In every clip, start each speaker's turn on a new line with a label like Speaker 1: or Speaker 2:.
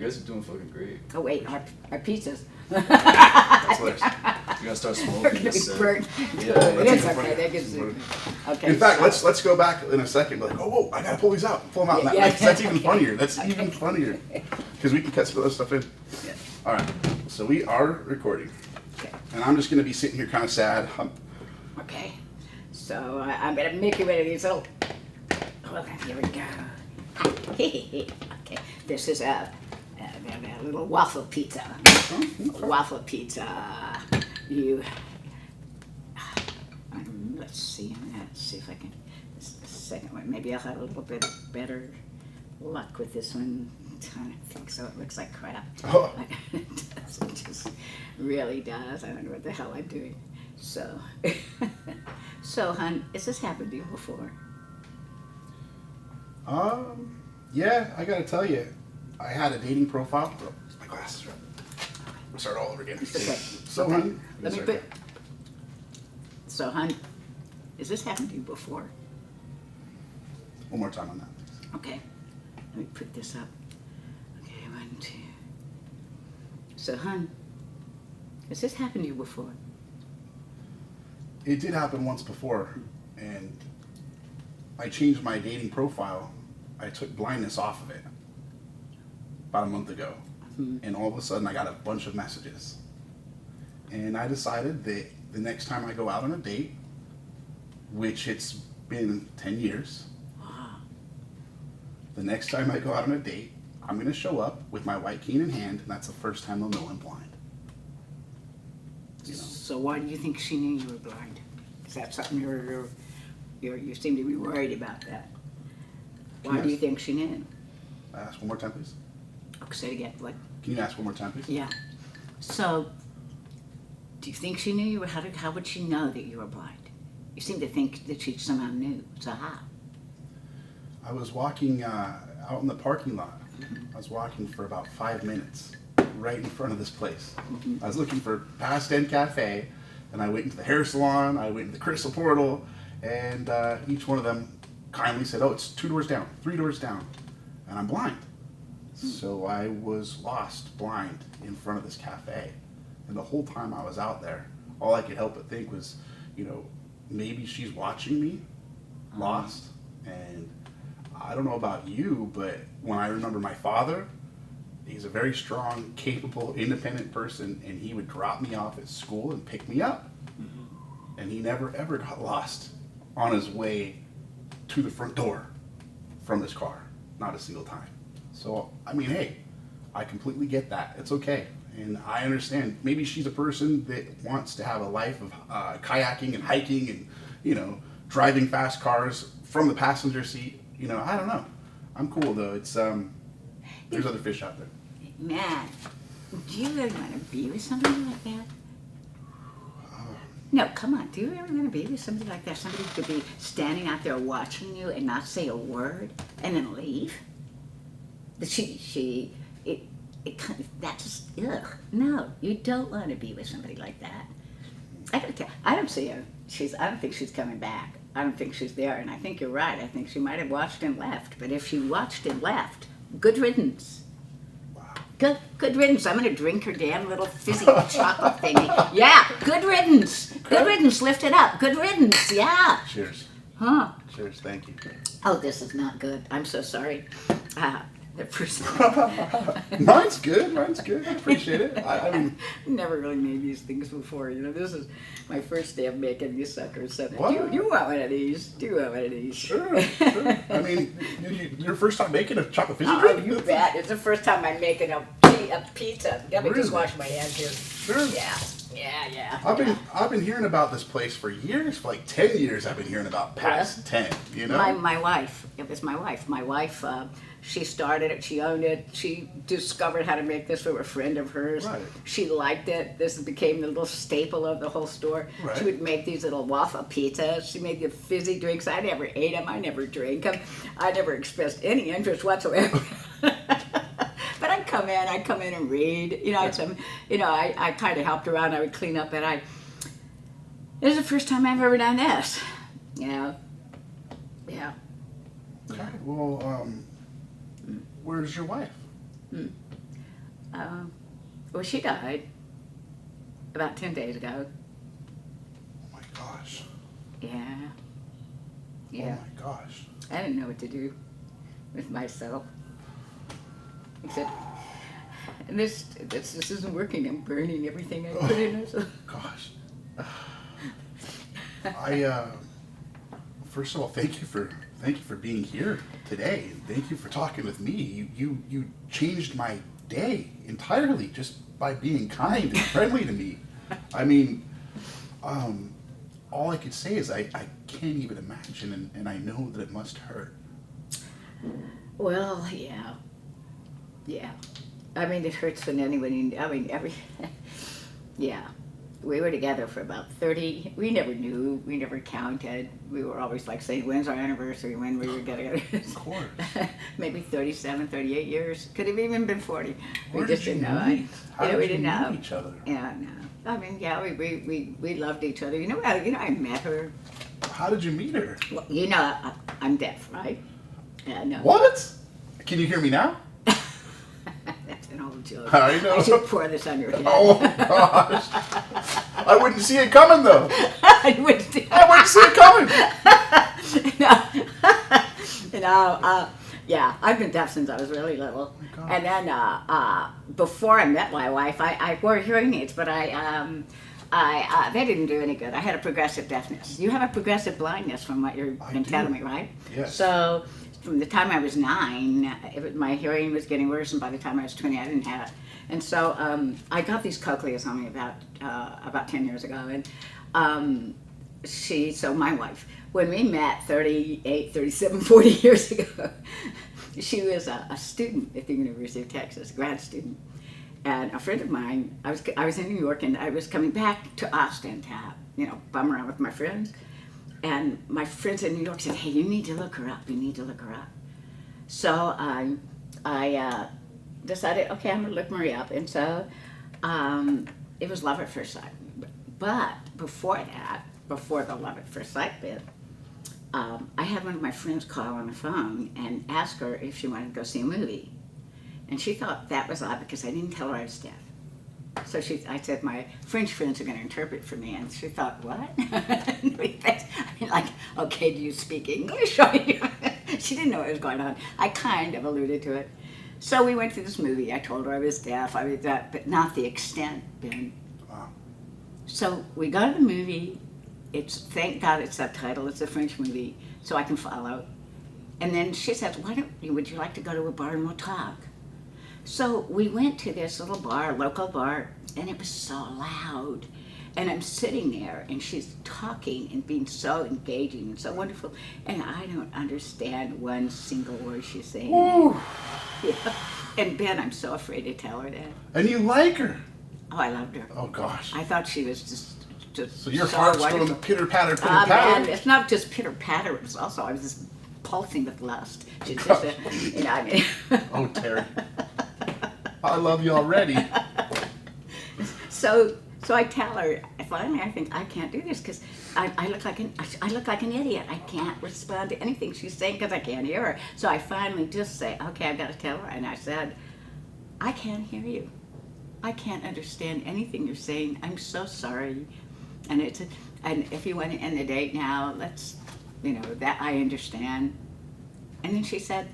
Speaker 1: You guys are doing fucking great.
Speaker 2: Oh wait, our pizzas.
Speaker 1: That's hilarious. You're gonna start
Speaker 2: They're
Speaker 1: smoking
Speaker 2: gonna
Speaker 1: this.
Speaker 2: be burnt.
Speaker 1: Yeah,
Speaker 2: It is okay. They can. Okay.
Speaker 3: In fact,
Speaker 2: so-
Speaker 3: let's go back in a second. Be like, oh, whoa, I gotta pull these out. Pull them out.
Speaker 2: Yeah,
Speaker 3: That's even
Speaker 2: okay.
Speaker 3: funnier. That's even funnier because we can cut some other stuff in.
Speaker 2: Yeah.
Speaker 3: All right, so we are recording,
Speaker 2: Okay.
Speaker 3: and I'm just gonna be sitting here kind of sad.
Speaker 2: Okay. So I'm gonna make you one of these little. Well, here we go. Okay. This is a little waffle pizza. Waffle pizza. You. Let's see. Let's see if I can. This is the second one. Maybe I'll have a little bit better luck with this one. I don't think so. It looks like crap.
Speaker 3: Oh.
Speaker 2: It does. It just really does. I don't know what the hell I'm doing. So, hon, has this happened to you before?
Speaker 3: Yeah, I gotta tell you, I had a dating profile. Oh, my glasses are up. We'll start all over again.
Speaker 2: It's okay.
Speaker 3: So,
Speaker 2: Okay.
Speaker 3: honey,
Speaker 2: Let me put. So, hon, has this happened to you before?
Speaker 3: one more time on that.
Speaker 2: Okay. Let me put this up. Okay, 1, 2. So, hon, has this happened to you before?
Speaker 3: It did happen once before, and I changed my dating profile. I took blindness off of it about a month ago, and all of a sudden I got a bunch of messages. And I decided that the next time I go out on a date, which it's been 10 years, the next time I go out on a date, I'm going to show up with my white cane in hand, and that's the first time they'll know I'm blind. You know?
Speaker 2: So, why do you think she knew you were blind? Is that something you seem to be worried about that? Why do you think she knew?
Speaker 3: Ask one more time, please.
Speaker 2: Okay, say it again. What?
Speaker 3: Can you ask one more time, please?
Speaker 2: Yeah. So, do you think she knew you were? How would she know that you were blind? You seem to think that she somehow knew. So how?
Speaker 3: I was walking out in the parking lot. I was walking for about 5 minutes right in front of this place. I was looking for Past End Cafe, and I went into the hair salon, I went into the Crystal Portal, and each one of them kindly said, oh, it's 2 doors down, 3 doors down, and I'm blind. So I was lost, blind, in front of this cafe. And the whole time I was out there, all I could help but think was, you know, maybe she's watching me, lost. And I don't know about you, but when I remember my father, he's a very strong, capable, independent person, and he would drop me off at school and pick me up. And he never ever got lost on his way to the front door from his car, not a single time. So, I mean, hey, I completely get that. It's okay. And I understand. Maybe she's a person that wants to have a life of kayaking and hiking and, you know, driving fast cars from the passenger seat. You know, I don't know. I'm cool, though. It's, there's other fish out there.
Speaker 2: Man, do you really want to be with somebody like that? No, come on. Do you really want to be with somebody like that? Somebody who could be standing out there watching you and not say a word and then leave? That's ugh. No, you don't want to be with somebody like that. I don't see her. I don't think she's coming back. I don't think she's there, and I think you're right. I think she might have watched and left. But if she watched and left, good riddance.
Speaker 3: Wow.
Speaker 2: Good riddance. I'm gonna drink her damn little fizzy chocolate thingy. Yeah, good riddance. Good riddance. Lift it up. Good riddance. Yeah.
Speaker 3: Cheers.
Speaker 2: Huh.
Speaker 3: Cheers. Thank you.
Speaker 2: Oh, this is not good. I'm so sorry. The first
Speaker 3: Mine's good. Mine's good. I appreciate it. I mean,
Speaker 2: never really made these things before. You know, this is my first day of making these suckers. So
Speaker 3: What?
Speaker 2: do you want one of these? Do you want one of these?
Speaker 3: sure. I mean, your first time making a chocolate fizzy
Speaker 2: Oh,
Speaker 3: drink?
Speaker 2: you bet. It's the first time I'm making a pizza. Let me just
Speaker 3: Really?
Speaker 2: wash my hands here.
Speaker 3: Sure.
Speaker 2: Yeah.
Speaker 3: I've been hearing about this place for years. For like 10 years, I've been hearing about Past 10. You know.
Speaker 2: My wife. It was my wife. My wife. She started it. She owned it. She discovered how to make this from a friend of hers.
Speaker 3: Right.
Speaker 2: She liked it. This became the little staple of the whole store.
Speaker 3: Right.
Speaker 2: She would make these little waffle pizzas. She made the fizzy drinks. I never ate them. I never drank them. I never expressed any interest whatsoever. But I'd come in and read. You know, I kind of helped around. I would clean up, and this is the first time I've ever done this. You know. Yeah.
Speaker 3: Okay. Well, where's your wife?
Speaker 2: Well, she died about 10 days ago.
Speaker 3: Oh my gosh.
Speaker 2: Yeah.
Speaker 3: Oh
Speaker 2: Yeah.
Speaker 3: my gosh.
Speaker 2: I didn't know what to do with myself. Except, and this isn't working. I'm burning everything I put in it.
Speaker 3: Gosh. First of all, thank you for being here today, and thank you for talking with me. You changed my day entirely just by being kind and friendly to me. I mean, all I could say is I can't even imagine, and I know that it must hurt.
Speaker 2: Well, yeah. Yeah. I mean, it hurts when anyone, yeah. We were together for about 30, we never knew, we never counted. We were always like saying, when's our anniversary, when we were together.
Speaker 3: Of course.
Speaker 2: Maybe 37, 38 years. Could have even been 40.
Speaker 3: Where
Speaker 2: We just
Speaker 3: did you
Speaker 2: didn't know.
Speaker 3: meet? How
Speaker 2: we
Speaker 3: did you
Speaker 2: didn't know.
Speaker 3: meet each other?
Speaker 2: Yeah, no. I mean, yeah, we loved each other. I met her.
Speaker 3: How did you meet her?
Speaker 2: Well, I'm deaf, right? Yeah, no.
Speaker 3: What? Can you hear me now?
Speaker 2: That's an old joke.
Speaker 3: I know.
Speaker 2: I should pour this on your head.
Speaker 3: Oh gosh. I wouldn't see it coming though.
Speaker 2: I wouldn't see
Speaker 3: it coming.
Speaker 2: Yeah, I've been deaf since I was really little.
Speaker 3: Oh,
Speaker 2: And then before I met my wife, I wore hearing aids, but they didn't do any good. I had a progressive deafness. You have a progressive blindness from what you've been telling me, right?
Speaker 3: Yes.
Speaker 2: So from the time I was 9, my hearing was getting worse, and by the time I was 20, I didn't have it. And so I got these cochleas on me about 10 years ago, and so my wife, when we met 38, 37, 40 years ago, she was a student at the University of Texas, a grad student. And a friend of mine, I was in New York, and I was coming back to Austin to, bum around with my friends. And my friends in New York said, hey, you need to look her up. You need to look her up. So I decided, okay, I'm going to look Marie up. And so it was love at first sight. But before the love at first sight bit, I had one of my friends call on the phone and ask her if she wanted to go see a movie. And she thought that was odd because I didn't tell her I was deaf. So I said, my French friends are going to interpret for me. And she thought, what? Okay, do you speak English? She didn't know what was going on. I kind of alluded to it. So we went to this movie. I told her I was deaf, but not the extent, Ben.
Speaker 3: Wow.
Speaker 2: So we go to the movie. Thank God it's subtitled. It's a French movie, so I can follow. And then she says, would you like to go to a bar and we'll talk? So we went to this little bar, local bar, and it was so loud. And I'm sitting there, and she's talking and being so engaging and so wonderful, and I don't understand one single word she's saying.
Speaker 3: Ooh.
Speaker 2: Yeah. And Ben, I'm so afraid to tell her that.
Speaker 3: And you like her?
Speaker 2: Oh, I loved her.
Speaker 3: Oh gosh.
Speaker 2: I thought she was just
Speaker 3: So your heart's
Speaker 2: wonderful.
Speaker 3: going pitter patter, pitter
Speaker 2: Man,
Speaker 3: patter.
Speaker 2: it's not just pitter patter. It's also I was just pulsing with lust. She's just
Speaker 3: Oh, Terry. I love you already.
Speaker 2: So I tell her. Finally, I think I can't do this because I look like an idiot. I can't respond to anything she's saying because I can't hear her. So I finally just say, okay, I've got to tell her. And I said, I can't hear you. I can't understand anything you're saying. I'm so sorry. And if you want to end the date now, let's, that I understand. And then she said,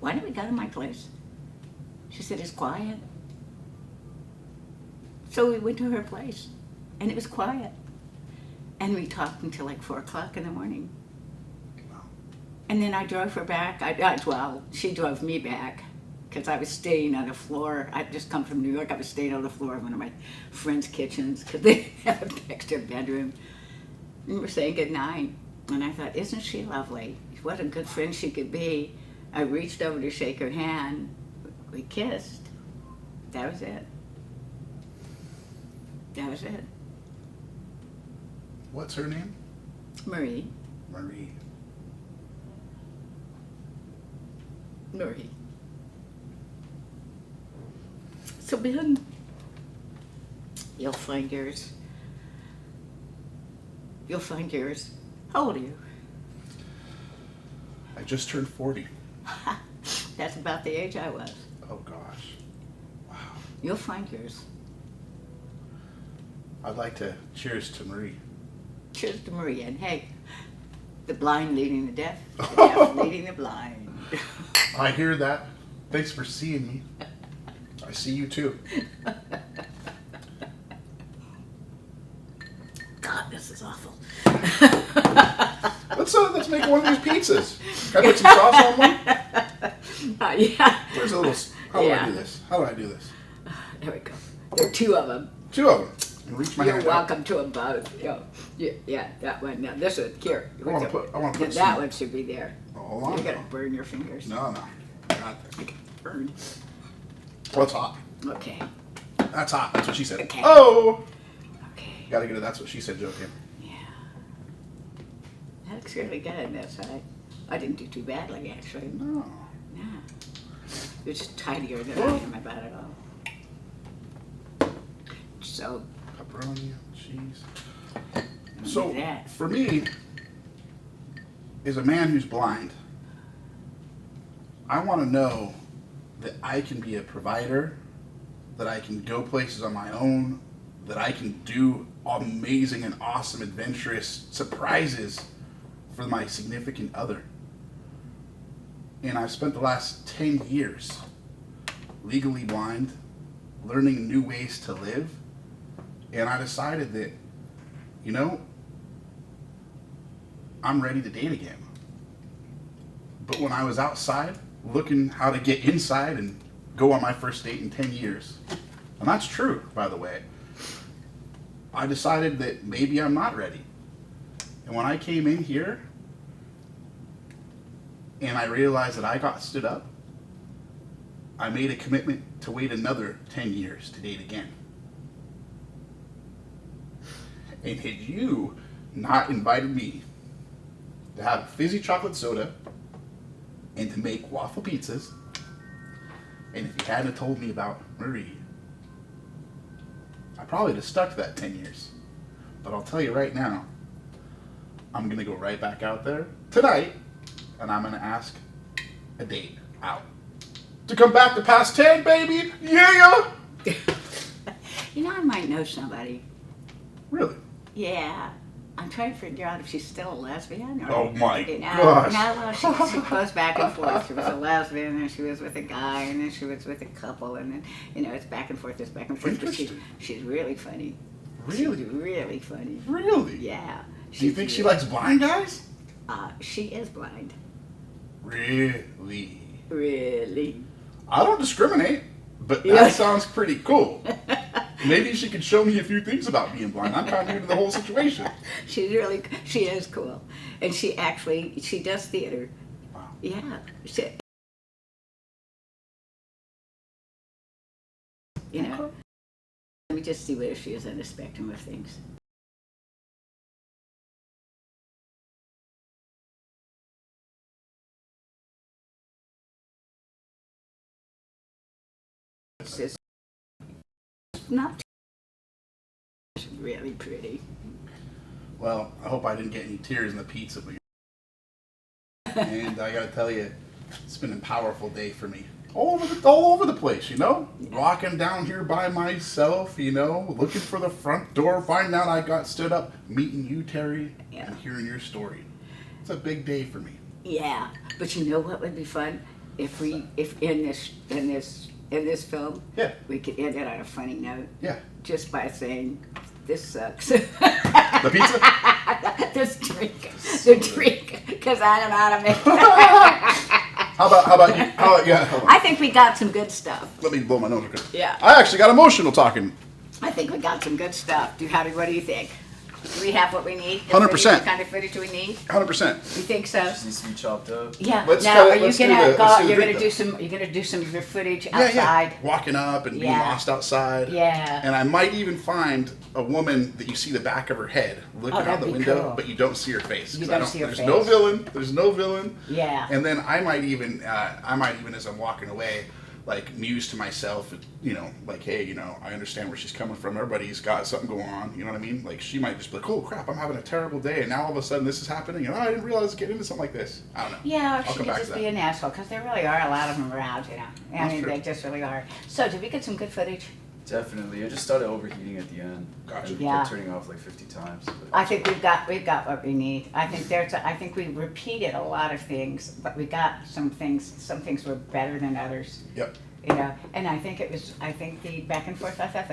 Speaker 2: why don't we go to my place? She said, it's quiet. So we went to her place, and it was quiet. And we talked until like 4 o'clock in the morning.
Speaker 3: Wow.
Speaker 2: And then I drove her back. She drove me back because I was staying on the floor. I'd just come from New York. I was staying on the floor of one of my friends' kitchens because they have an extra bedroom. And we were saying goodnight. And I thought, isn't she lovely? What a good friend she could be. I reached over to shake her hand. We kissed. That was it. That was it.
Speaker 3: What's her name?
Speaker 2: Marie.
Speaker 3: Marie.
Speaker 2: Marie. So Ben, you'll find yours. You'll find yours. How old are you?
Speaker 3: I just turned 40.
Speaker 2: That's about the age I was.
Speaker 3: Oh gosh.
Speaker 2: You'll find yours.
Speaker 3: I'd like to cheers to Marie.
Speaker 2: Cheers to Marie, and hey, the blind leading the deaf, the deaf leading the blind.
Speaker 3: I hear that. Thanks for seeing me. I see you too.
Speaker 2: God, this is awful.
Speaker 3: Let's make one of these pizzas. Can I put some sauce on one?
Speaker 2: Yeah.
Speaker 3: There's a little. How do I
Speaker 2: Yeah.
Speaker 3: do this? How do I do this?
Speaker 2: There we go. There are two of them.
Speaker 3: Two of them. And reach my
Speaker 2: You're
Speaker 3: hand out.
Speaker 2: welcome to them both. Yeah, that one. Now this one here.
Speaker 3: I want to put
Speaker 2: that
Speaker 3: some.
Speaker 2: one should be there.
Speaker 3: Oh, hold on.
Speaker 2: You're gonna burn your fingers.
Speaker 3: No. Got this.
Speaker 2: Burn.
Speaker 3: Well, it's hot.
Speaker 2: Okay.
Speaker 3: That's hot. That's what she said.
Speaker 2: Okay.
Speaker 3: Oh!
Speaker 2: Okay.
Speaker 3: Gotta get a that's what she said joke in.
Speaker 2: Yeah. That looks really good. That's right. I didn't do too badly actually.
Speaker 3: No.
Speaker 2: Yeah. You're just tidier than I am about it all. So.
Speaker 3: Pepperoni, cheese. So,
Speaker 2: that.
Speaker 3: for me, as a man who's blind, I want to know that I can be a provider, that I can go places on my own, that I can do amazing and awesome, adventurous surprises for my significant other. And I've spent the last 10 years legally blind, learning new ways to live, and I decided that, you know, I'm ready to date again. But when I was outside looking how to get inside and go on my first date in 10 years, and that's true, by the way, I decided that maybe I'm not ready. And when I came in here and I realized that I got stood up, I made a commitment to wait another 10 years to date again. And had you not invited me to have fizzy chocolate soda and to make waffle pizzas, and if you hadn't told me about Marie, I probably would have stuck to that 10 years. But I'll tell you right now, I'm going to go right back out there tonight, and I'm going to ask a date out. To come back to past 10, baby! Yeah!
Speaker 2: You know, I might know somebody.
Speaker 3: Really?
Speaker 2: Yeah. I'm trying to figure out if she's still a lesbian or.
Speaker 3: Oh my
Speaker 2: you know,
Speaker 3: gosh.
Speaker 2: No, well, she goes back and forth. She was a lesbian, and then she was with a guy, and then she was with a couple, and then, you know, it's back and forth, it's back and forth. But she's really funny.
Speaker 3: Really?
Speaker 2: She's really funny.
Speaker 3: Really?
Speaker 2: Yeah.
Speaker 3: Do you think she likes blind guys?
Speaker 2: She is blind.
Speaker 3: Really?
Speaker 2: Really.
Speaker 3: I don't discriminate, but that
Speaker 2: Yeah.
Speaker 3: sounds pretty cool. Maybe she could show me a few things about being blind. I'm kind of new to the whole situation.
Speaker 2: She is cool. And she does theater.
Speaker 3: Wow.
Speaker 2: Yeah. You know,
Speaker 3: Okay.
Speaker 2: let me just see where she is on the spectrum of things. It's just not too really pretty.
Speaker 3: Well, I hope I didn't get any tears in the pizza, but and I gotta tell you, it's been a powerful day for me. All over the place, you know? Walking down here by myself, you know, looking for the front door, finding out I got stood up, meeting you, Terry,
Speaker 2: Yeah.
Speaker 3: and hearing your story. It's a big day for me.
Speaker 2: Yeah, but you know what would be fun if in this film,
Speaker 3: Yeah.
Speaker 2: we could end it on a funny note,
Speaker 3: Yeah.
Speaker 2: just by saying, "This sucks."
Speaker 3: The pizza?
Speaker 2: This drink, because I don't know how to make it.
Speaker 3: How about you? Yeah. Hold on.
Speaker 2: I think we got some good stuff.
Speaker 3: Let me blow my nose. Okay.
Speaker 2: Yeah.
Speaker 3: I actually got emotional talking.
Speaker 2: I think we got some good stuff. What do you think? Do we have what we need?
Speaker 3: 100%.
Speaker 2: What kind of footage do we need?
Speaker 3: 100%.
Speaker 2: You think so?
Speaker 1: Just needs to be chopped up.
Speaker 2: Yeah.
Speaker 3: Let's
Speaker 2: Now,
Speaker 3: go-
Speaker 2: are you
Speaker 3: let's do
Speaker 2: gonna
Speaker 3: the-
Speaker 2: go?
Speaker 3: let's do the
Speaker 2: You're gonna
Speaker 3: drink,
Speaker 2: do some. You're gonna do some of your footage
Speaker 3: Yeah,
Speaker 2: outside.
Speaker 3: yeah. Walking up and being
Speaker 2: Yeah.
Speaker 3: lost outside.
Speaker 2: Yeah.
Speaker 3: And I might even find a woman that you see the back of her head looking
Speaker 2: Oh,
Speaker 3: out
Speaker 2: that'd
Speaker 3: the
Speaker 2: be
Speaker 3: window,
Speaker 2: cool.
Speaker 3: but you don't see her face.
Speaker 2: You
Speaker 3: 'cause
Speaker 2: don't see her
Speaker 3: there's
Speaker 2: face.
Speaker 3: no villain. There's no villain.
Speaker 2: Yeah.
Speaker 3: And then I might even, as I'm walking away, like muse to myself, you know, like, hey, you know, I understand where she's coming from. Everybody's got something going on. You know what I mean? Like, she might just be like, oh crap, I'm having a terrible day, and now all of a sudden this is happening, and I didn't realize I was getting into something like this. I don't know.
Speaker 2: Yeah,
Speaker 3: I'll
Speaker 2: she
Speaker 3: come
Speaker 2: could
Speaker 3: back
Speaker 2: just
Speaker 3: to
Speaker 2: be
Speaker 3: that.
Speaker 2: an asshole, because there really are a lot of them around, you know. I
Speaker 3: That's
Speaker 2: mean,
Speaker 3: true.
Speaker 2: they just really are. So, did we get some good footage?
Speaker 1: Definitely. It just started overheating at the end.
Speaker 3: Gotcha.
Speaker 1: And we
Speaker 2: Yeah.
Speaker 1: kept turning off like 50 times. But
Speaker 2: I think we've got what we need. I think I think we repeated a lot of things, but we got some things were better than others.
Speaker 3: Yep.
Speaker 2: You know, and I think the back and forth, I thought that